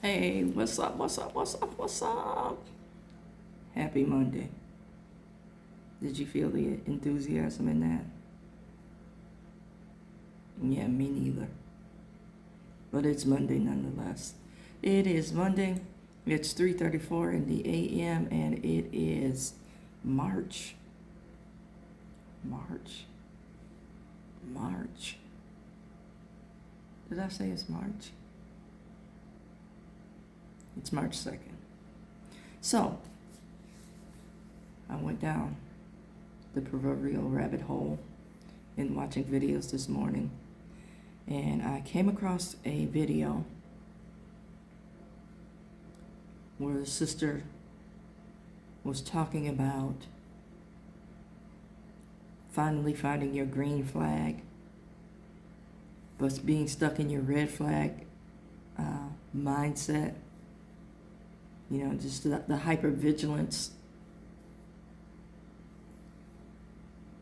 Hey, what's up, what's up, what's up, what's up? Happy Monday. Did you feel the enthusiasm in that? Yeah, me neither. But it's Monday nonetheless. It is Monday. It's 3:34 in the a.m. and it is March. March. Did I say it's March? It's March 2nd. So, I went down the proverbial rabbit hole in watching videos this morning, and I came across a video where the sister was talking about finally finding your green flag, but being stuck in your red flag mindset. You know, just the hypervigilance.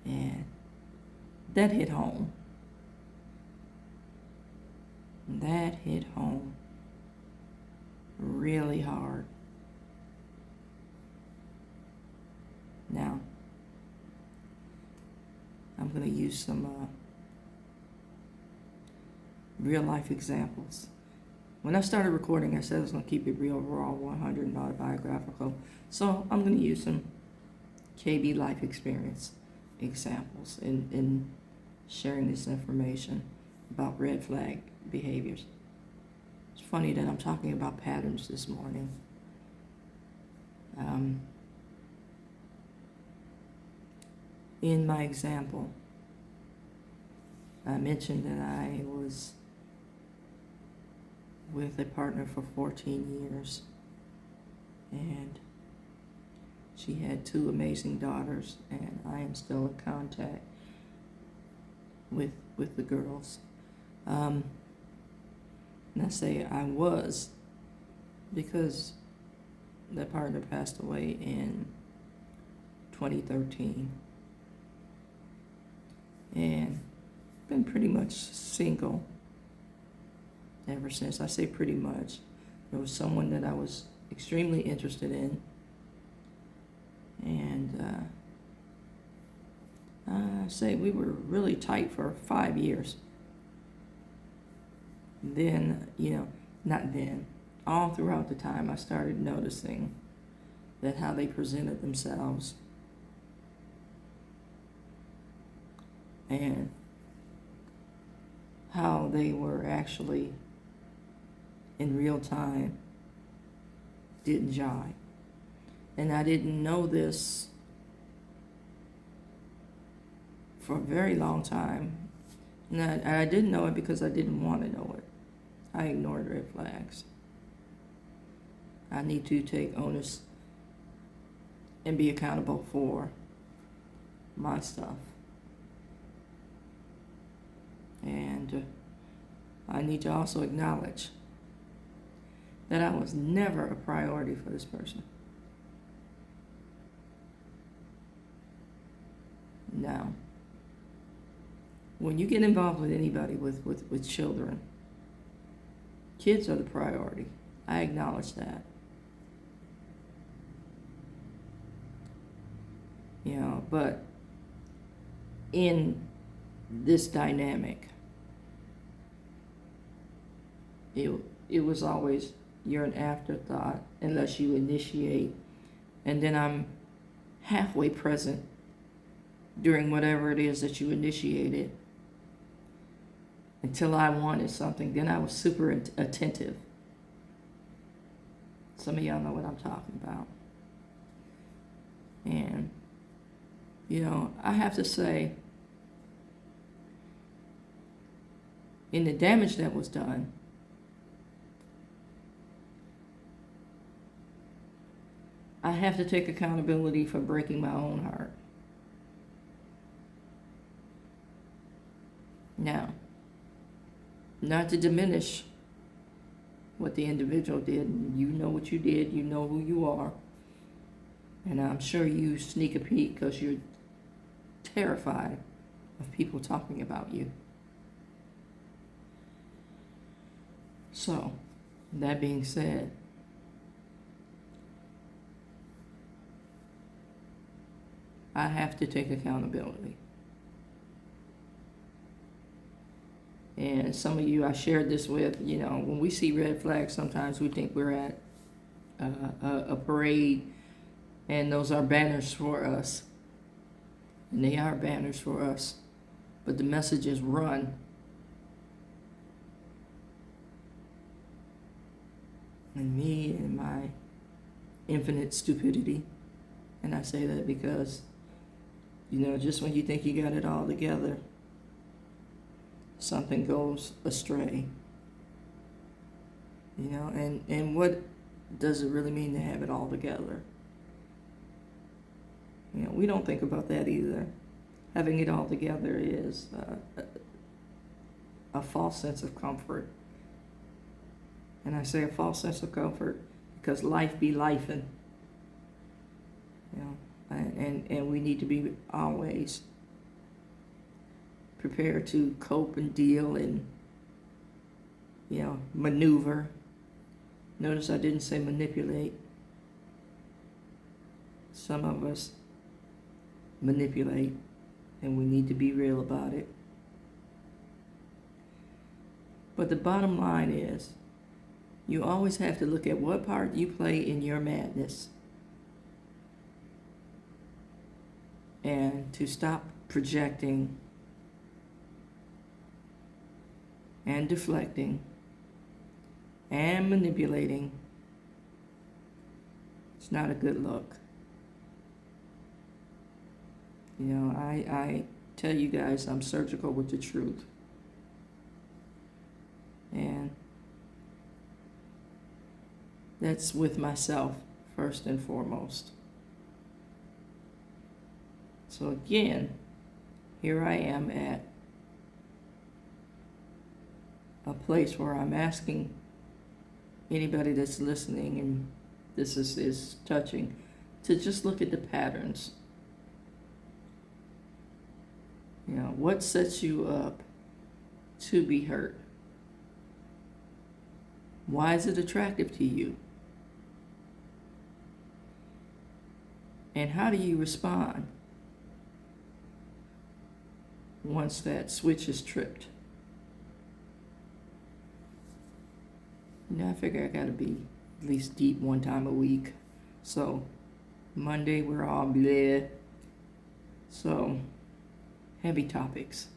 And that hit home. That hit home really hard. Now, I'm going to use some real life examples. When I started recording, I said I was going to keep it real, raw, 100, and autobiographical. So I'm going to use some KB life experience examples in sharing this information about red flag behaviors. It's funny that I'm talking about patterns this morning. In my example, I mentioned that I was with a partner for 14 years, and she had 2 amazing daughters, and I am still in contact with the girls. And I say I was because that partner passed away in 2013, and been pretty much single ever since. I say pretty much. There was someone that I was extremely interested in, and I say we were really tight for 5 years. Then, not then, all throughout the time I started noticing that how they presented themselves and how they were actually in real time didn't jive. And I didn't know this for a very long time. And I didn't know it because I didn't want to know it. I ignored red flags. I need to take onus and be accountable for my stuff. And I need to also acknowledge that I was never a priority for this person. Now, when you get involved with anybody with children, kids are the priority. I acknowledge that. But in this dynamic, it was always, you're an afterthought unless you initiate, and then I'm halfway present during whatever it is that you initiated until I wanted something. Then I was super attentive. Some of y'all know what I'm talking about. And, I have to say, in the damage that was done, I have to take accountability for breaking my own heart. Now, not to diminish what the individual did. You know what you did. You know who you are. And I'm sure you sneak a peek because you're terrified of people talking about you. So, That being said, I have to take accountability. And some of you I shared this with, when we see red flags, sometimes we think we're at a parade and those are banners for us. And they are banners for us. But the message is run. And me and my infinite stupidity, and I say that because, just when you think you got it all together, something goes astray. And what does it really mean to have it all together? We don't think about that either. Having it all together is a false sense of comfort. And I say a false sense of comfort because life be lifing. And we need to be always prepared to cope and deal and, maneuver. Notice I didn't say manipulate. Some of us manipulate, and we need to be real about it. But the bottom line is, you always have to look at what part you play in your madness. And to stop projecting and deflecting and manipulating. It's not a good look. I tell you guys I'm surgical with the truth. And that's with myself first and foremost. So again, here I am at a place where I'm asking anybody that's listening, and this is touching, to just look at the patterns. What sets you up to be hurt? Why is it attractive to you? And how do you respond once that switch is tripped? I figure I gotta be at least deep one time a week. So Monday we're all bleh. So heavy topics.